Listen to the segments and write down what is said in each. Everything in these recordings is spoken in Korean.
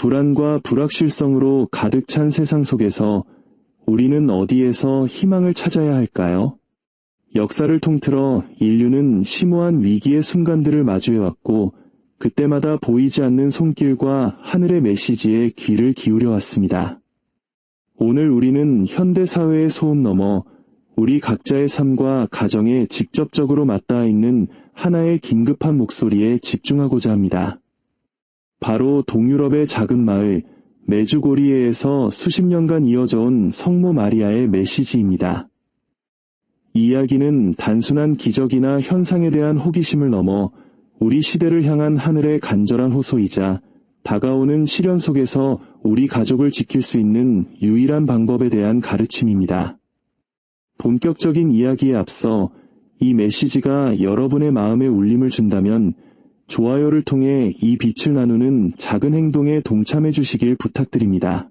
불안과 불확실성으로 가득 찬 세상 속에서 우리는 어디에서 희망을 찾아야 할까요? 역사를 통틀어 인류는 심오한 위기의 순간들을 마주해왔고 그때마다 보이지 않는 손길과 하늘의 메시지에 귀를 기울여 왔습니다. 오늘 우리는 현대사회의 소음 너머 우리 각자의 삶과 가정에 직접적으로 맞닿아 있는 하나의 긴급한 목소리에 집중하고자 합니다. 바로 동유럽의 작은 마을 메주고리에에서 수십 년간 이어져 온 성모 마리아의 메시지입니다. 이 이야기는 단순한 기적이나 현상에 대한 호기심을 넘어 우리 시대를 향한 하늘의 간절한 호소이자 다가오는 시련 속에서 우리 가족을 지킬 수 있는 유일한 방법에 대한 가르침입니다. 본격적인 이야기에 앞서 이 메시지가 여러분의 마음에 울림을 준다면 좋아요를 통해 이 빛을 나누는 작은 행동에 동참해 주시길 부탁드립니다.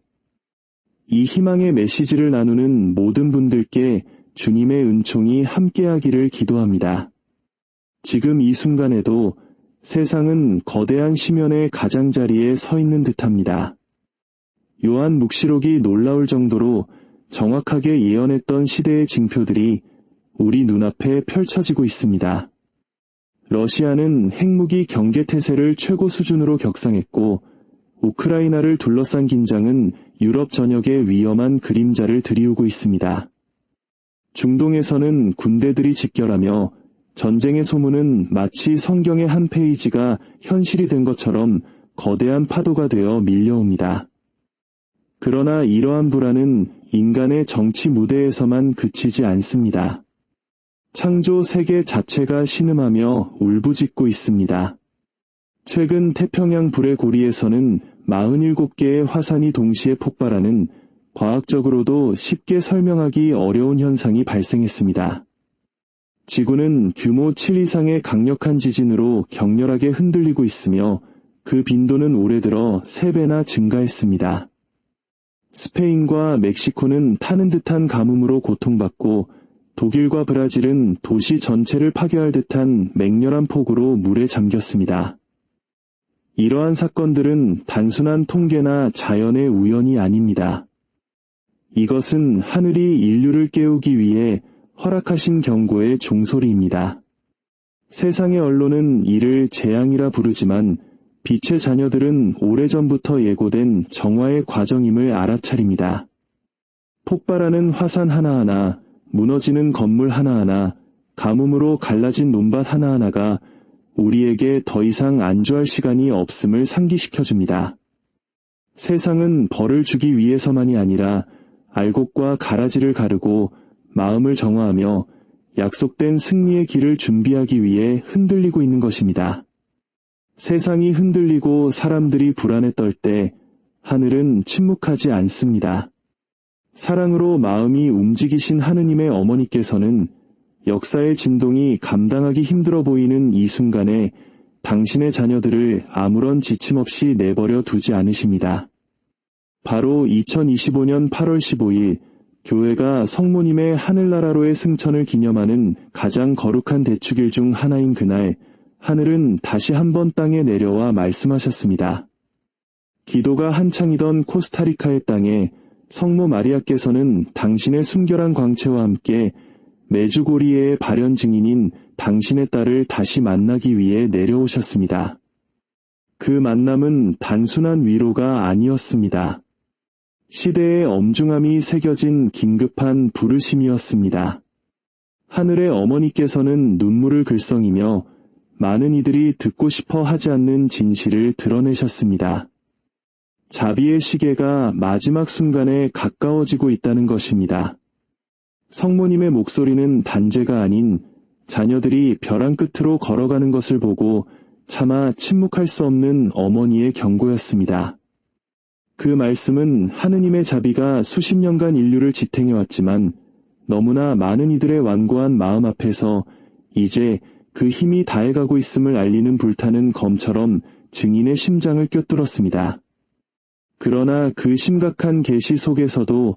이 희망의 메시지를 나누는 모든 분들께 주님의 은총이 함께하기를 기도합니다. 지금 이 순간에도 세상은 거대한 심연의 가장자리에 서 있는 듯합니다. 요한 묵시록이 놀라울 정도로 정확하게 예언했던 시대의 징표들이 우리 눈앞에 펼쳐지고 있습니다. 러시아는 핵무기 경계태세를 최고 수준으로 격상했고 우크라이나를 둘러싼 긴장은 유럽 전역에 위험한 그림자를 들이우고 있습니다. 중동에서는 군대들이 집결하며 전쟁의 소문은 마치 성경의 한 페이지가 현실이 된 것처럼 거대한 파도가 되어 밀려옵니다. 그러나 이러한 불안은 인간의 정치 무대에서만 그치지 않습니다. 창조 세계 자체가 신음하며 울부짖고 있습니다. 최근 태평양 불의 고리에서는 47개의 화산이 동시에 폭발하는 과학적으로도 쉽게 설명하기 어려운 현상이 발생했습니다. 지구는 규모 7 이상의 강력한 지진으로 격렬하게 흔들리고 있으며 그 빈도는 올해 들어 3배나 증가했습니다. 스페인과 멕시코는 타는 듯한 가뭄으로 고통받고 독일과 브라질은 도시 전체를 파괴할 듯한 맹렬한 폭우로 물에 잠겼습니다. 이러한 사건들은 단순한 통계나 자연의 우연이 아닙니다. 이것은 하늘이 인류를 깨우기 위해 허락하신 경고의 종소리입니다. 세상의 언론은 이를 재앙이라 부르지만 빛의 자녀들은 오래전부터 예고된 정화의 과정임을 알아차립니다. 폭발하는 화산 하나하나, 무너지는 건물 하나하나, 가뭄으로 갈라진 논밭 하나하나가 우리에게 더 이상 안주할 시간이 없음을 상기시켜줍니다. 세상은 벌을 주기 위해서만이 아니라 알곡과 가라지를 가르고 마음을 정화하며 약속된 승리의 길을 준비하기 위해 흔들리고 있는 것입니다. 세상이 흔들리고 사람들이 불안에 떨 때 하늘은 침묵하지 않습니다. 사랑으로 마음이 움직이신 하느님의 어머니께서는 역사의 진동이 감당하기 힘들어 보이는 이 순간에 당신의 자녀들을 아무런 지침 없이 내버려 두지 않으십니다. 바로 2025년 8월 15일 교회가 성모님의 하늘나라로의 승천을 기념하는 가장 거룩한 대축일 중 하나인 그날 하늘은 다시 한번 땅에 내려와 말씀하셨습니다. 기도가 한창이던 코스타리카의 땅에 성모 마리아께서는 당신의 순결한 광채와 함께 메주고리에의 발현 증인인 당신의 딸을 다시 만나기 위해 내려오셨습니다. 그 만남은 단순한 위로가 아니었습니다. 시대의 엄중함이 새겨진 긴급한 부르심이었습니다. 하늘의 어머니께서는 눈물을 글썽이며 많은 이들이 듣고 싶어 하지 않는 진실을 드러내셨습니다. 자비의 시계가 마지막 순간에 가까워지고 있다는 것입니다. 성모님의 목소리는 단죄가 아닌 자녀들이 벼랑 끝으로 걸어가는 것을 보고 차마 침묵할 수 없는 어머니의 경고였습니다. 그 말씀은 하느님의 자비가 수십 년간 인류를 지탱해왔지만 너무나 많은 이들의 완고한 마음 앞에서 이제 그 힘이 다해가고 있음을 알리는 불타는 검처럼 증인의 심장을 꿰뚫었습니다. 그러나 그 심각한 계시 속에서도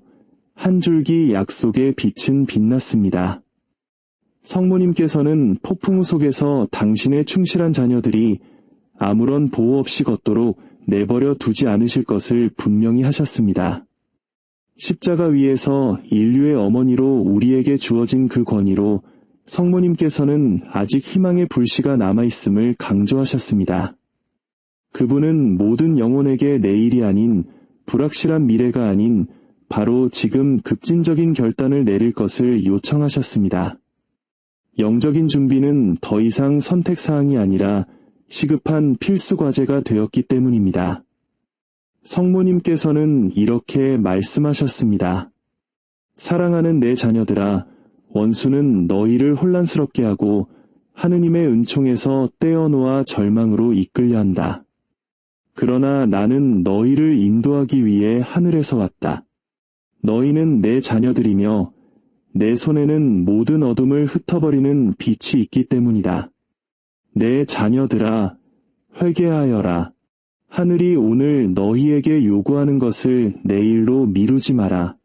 한 줄기 약속의 빛은 빛났습니다. 성모님께서는 폭풍우 속에서 당신의 충실한 자녀들이 아무런 보호 없이 걷도록 내버려 두지 않으실 것을 분명히 하셨습니다. 십자가 위에서 인류의 어머니로 우리에게 주어진 그 권위로 성모님께서는 아직 희망의 불씨가 남아있음을 강조하셨습니다. 그분은 모든 영혼에게 내일이 아닌, 불확실한 미래가 아닌 바로 지금 급진적인 결단을 내릴 것을 요청하셨습니다. 영적인 준비는 더 이상 선택사항이 아니라 시급한 필수 과제가 되었기 때문입니다. 성모님께서는 이렇게 말씀하셨습니다. 사랑하는 내 자녀들아, 원수는 너희를 혼란스럽게 하고 하느님의 은총에서 떼어놓아 절망으로 이끌려 한다. 그러나 나는 너희를 인도하기 위해 하늘에서 왔다. 너희는 내 자녀들이며 내 손에는 모든 어둠을 흩어버리는 빛이 있기 때문이다. 내 자녀들아, 회개하여라. 하늘이 오늘 너희에게 요구하는 것을 내일로 미루지 마라.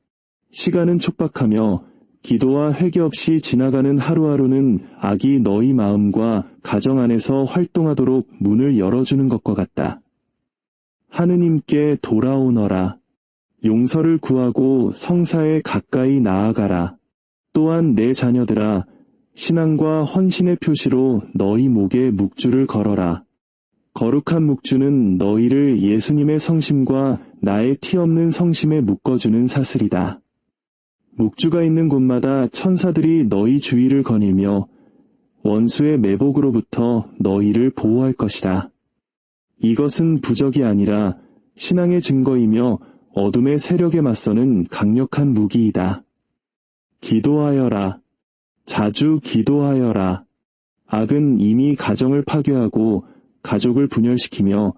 시간은 촉박하며 기도와 회개 없이 지나가는 하루하루는 악이 너희 마음과 가정 안에서 활동하도록 문을 열어주는 것과 같다. 하느님께 돌아오너라. 용서를 구하고 성사에 가까이 나아가라. 또한 내 자녀들아, 신앙과 헌신의 표시로 너희 목에 묵주를 걸어라. 거룩한 묵주는 너희를 예수님의 성심과 나의 티 없는 성심에 묶어주는 사슬이다. 묵주가 있는 곳마다 천사들이 너희 주위를 거닐며 원수의 매복으로부터 너희를 보호할 것이다. 이것은 부적이 아니라 신앙의 증거이며 어둠의 세력에 맞서는 강력한 무기이다. 기도하여라. 자주 기도하여라. 악은 이미 가정을 파괴하고 가족을 분열시키며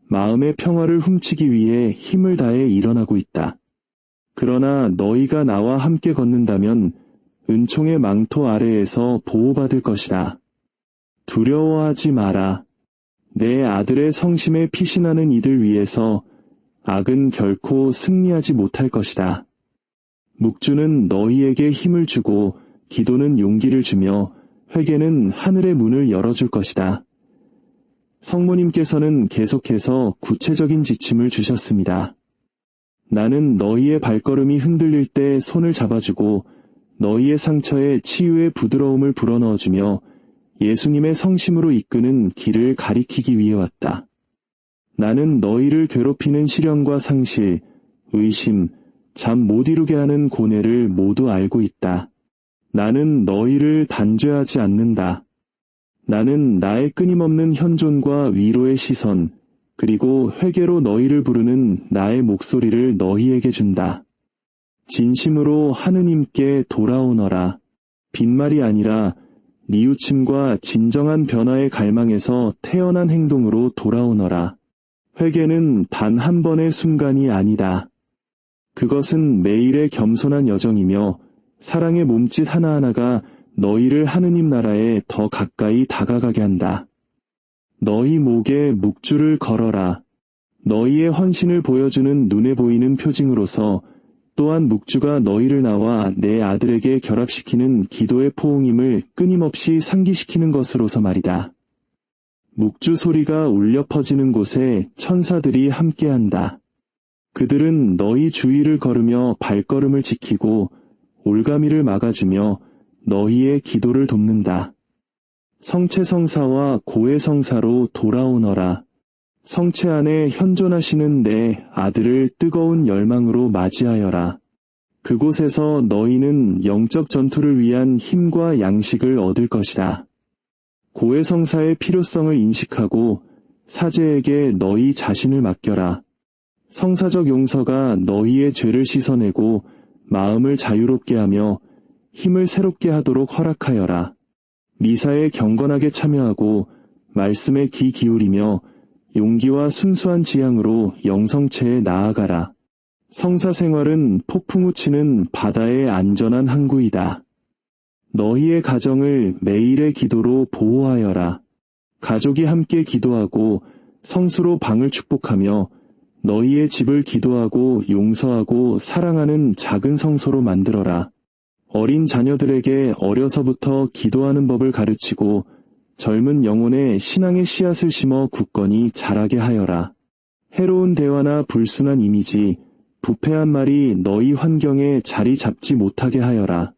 마음의 평화를 훔치기 위해 힘을 다해 일어나고 있다. 그러나 너희가 나와 함께 걷는다면 은총의 망토 아래에서 보호받을 것이다. 두려워하지 마라. 내 아들의 성심에 피신하는 이들 위해서 악은 결코 승리하지 못할 것이다. 묵주는 너희에게 힘을 주고 기도는 용기를 주며 회개는 하늘의 문을 열어줄 것이다. 성모님께서는 계속해서 구체적인 지침을 주셨습니다. 나는 너희의 발걸음이 흔들릴 때 손을 잡아주고 너희의 상처에 치유의 부드러움을 불어넣어주며 예수님의 성심으로 이끄는 길을 가리키기 위해 왔다. 나는 너희를 괴롭히는 시련과 상실, 의심, 잠 못 이루게 하는 고뇌를 모두 알고 있다. 나는 너희를 단죄하지 않는다. 나는 나의 끊임없는 현존과 위로의 시선, 그리고 회개로 너희를 부르는 나의 목소리를 너희에게 준다. 진심으로 하느님께 돌아오너라. 빈말이 아니라 뉘우침과 진정한 변화의 갈망에서 태어난 행동으로 돌아오너라. 회개는 단 한 번의 순간이 아니다. 그것은 매일의 겸손한 여정이며 사랑의 몸짓 하나하나가 너희를 하느님 나라에 더 가까이 다가가게 한다. 너희 목에 묵주를 걸어라. 너희의 헌신을 보여주는 눈에 보이는 표징으로서 또한 묵주가 너희를 나와 내 아들에게 결합시키는 기도의 포옹임을 끊임없이 상기시키는 것으로서 말이다. 묵주 소리가 울려 퍼지는 곳에 천사들이 함께한다. 그들은 너희 주위를 걸으며 발걸음을 지키고 올가미를 막아주며 너희의 기도를 돕는다. 성체성사와 고해성사로 돌아오너라. 성체 안에 현존하시는 내 아들을 뜨거운 열망으로 맞이하여라. 그곳에서 너희는 영적 전투를 위한 힘과 양식을 얻을 것이다. 고해성사의 필요성을 인식하고 사제에게 너희 자신을 맡겨라. 성사적 용서가 너희의 죄를 씻어내고 마음을 자유롭게 하며 힘을 새롭게 하도록 허락하여라. 미사에 경건하게 참여하고 말씀에 귀 기울이며 용기와 순수한 지향으로 영성체에 나아가라. 성사 생활은 폭풍우 치는 바다의 안전한 항구이다. 너희의 가정을 매일의 기도로 보호하여라. 가족이 함께 기도하고 성수로 방을 축복하며 너희의 집을 기도하고 용서하고 사랑하는 작은 성소로 만들어라. 어린 자녀들에게 어려서부터 기도하는 법을 가르치고 젊은 영혼에 신앙의 씨앗을 심어 굳건히 자라게 하여라. 해로운 대화나 불순한 이미지, 부패한 말이 너희 환경에 자리 잡지 못하게 하여라.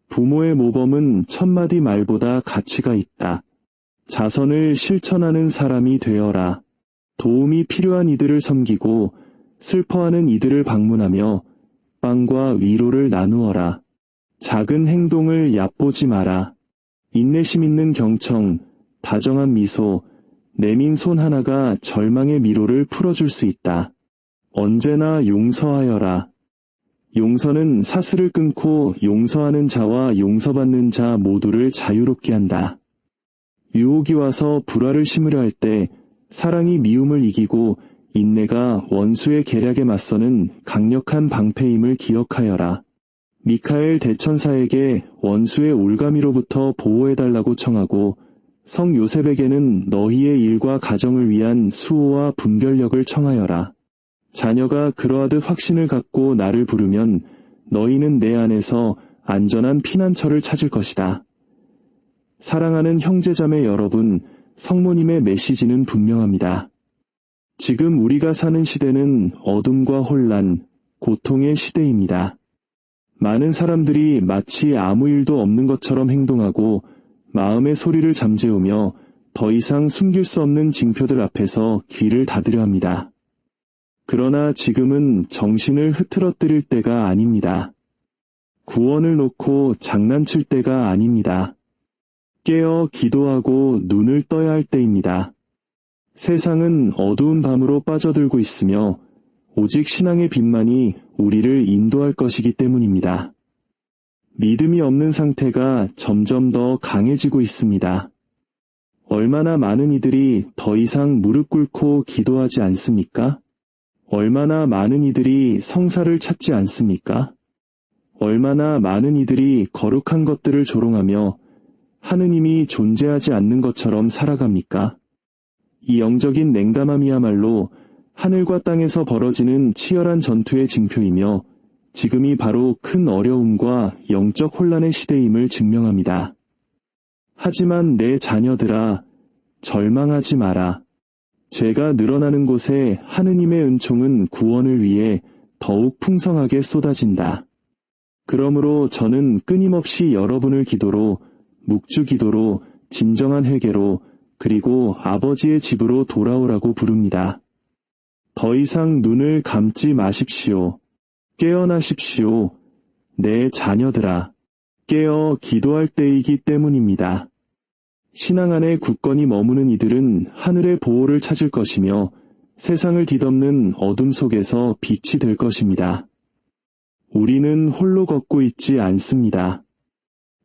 부모의 모범은 1000마디 말보다 가치가 있다. 자선을 실천하는 사람이 되어라. 도움이 필요한 이들을 섬기고 슬퍼하는 이들을 방문하며 빵과 위로를 나누어라. 작은 행동을 얕보지 마라. 인내심 있는 경청, 다정한 미소, 내민 손 하나가 절망의 미로를 풀어줄 수 있다. 언제나 용서하여라. 용서는 사슬을 끊고 용서하는 자와 용서받는 자 모두를 자유롭게 한다. 유혹이 와서 불화를 심으려 할 때 사랑이 미움을 이기고 인내가 원수의 계략에 맞서는 강력한 방패임을 기억하여라. 미카엘 대천사에게 원수의 올가미로부터 보호해달라고 청하고 성 요셉에게는 너희의 일과 가정을 위한 수호와 분별력을 청하여라. 자녀가 그러하듯 확신을 갖고 나를 부르면 너희는 내 안에서 안전한 피난처를 찾을 것이다. 사랑하는 형제자매 여러분, 성모님의 메시지는 분명합니다. 지금 우리가 사는 시대는 어둠과 혼란, 고통의 시대입니다. 많은 사람들이 마치 아무 일도 없는 것처럼 행동하고 마음의 소리를 잠재우며 더 이상 숨길 수 없는 징표들 앞에서 귀를 닫으려 합니다. 그러나 지금은 정신을 흐트러뜨릴 때가 아닙니다. 구원을 놓고 장난칠 때가 아닙니다. 깨어 기도하고 눈을 떠야 할 때입니다. 세상은 어두운 밤으로 빠져들고 있으며 오직 신앙의 빛만이 우리를 인도할 것이기 때문입니다. 믿음이 없는 상태가 점점 더 강해지고 있습니다. 얼마나 많은 이들이 더 이상 무릎 꿇고 기도하지 않습니까? 얼마나 많은 이들이 성사를 찾지 않습니까? 얼마나 많은 이들이 거룩한 것들을 조롱하며 하느님이 존재하지 않는 것처럼 살아갑니까? 이 영적인 냉담함이야말로 하늘과 땅에서 벌어지는 치열한 전투의 징표이며 지금이 바로 큰 어려움과 영적 혼란의 시대임을 증명합니다. 하지만 내 자녀들아, 절망하지 마라. 죄가 늘어나는 곳에 하느님의 은총은 구원을 위해 더욱 풍성하게 쏟아진다. 그러므로 저는 끊임없이 여러분을 기도로, 묵주 기도로, 진정한 회개로, 그리고 아버지의 집으로 돌아오라고 부릅니다. 더 이상 눈을 감지 마십시오. 깨어나십시오. 내 자녀들아, 깨어 기도할 때이기 때문입니다. 신앙 안에 굳건히 머무는 이들은 하늘의 보호를 찾을 것이며 세상을 뒤덮는 어둠 속에서 빛이 될 것입니다. 우리는 홀로 걷고 있지 않습니다.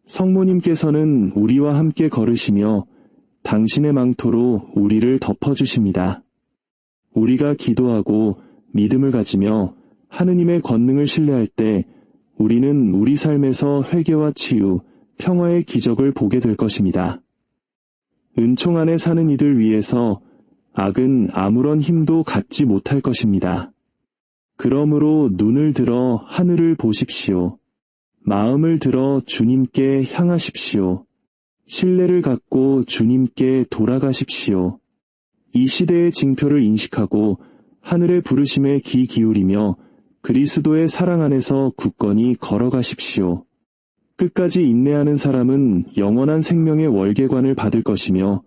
성모님께서는 우리와 함께 걸으시며 당신의 망토로 우리를 덮어주십니다. 우리가 기도하고 믿음을 가지며 하느님의 권능을 신뢰할 때 우리는 우리 삶에서 회개와 치유, 평화의 기적을 보게 될 것입니다. 은총 안에 사는 이들 위해서 악은 아무런 힘도 갖지 못할 것입니다. 그러므로 눈을 들어 하늘을 보십시오. 마음을 들어 주님께 향하십시오. 신뢰를 갖고 주님께 돌아가십시오. 이 시대의 징표를 인식하고 하늘의 부르심에 귀 기울이며 그리스도의 사랑 안에서 굳건히 걸어가십시오. 끝까지 인내하는 사람은 영원한 생명의 월계관을 받을 것이며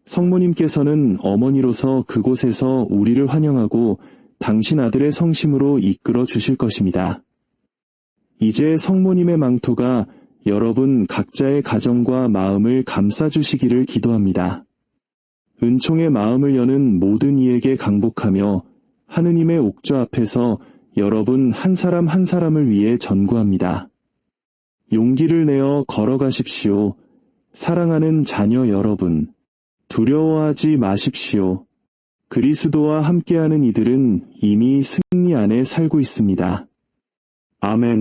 성모님께서는 어머니로서 그곳에서 우리를 환영하고 당신 아들의 성심으로 이끌어 주실 것입니다. 이제 성모님의 망토가 여러분 각자의 가정과 마음을 감싸주시기를 기도합니다. 은총의 마음을 여는 모든 이에게 강복하며 하느님의 옥좌 앞에서 여러분 한 사람 한 사람을 위해 전구합니다. 용기를 내어 걸어가십시오. 사랑하는 자녀 여러분, 두려워하지 마십시오. 그리스도와 함께하는 이들은 이미 승리 안에 살고 있습니다. 아멘.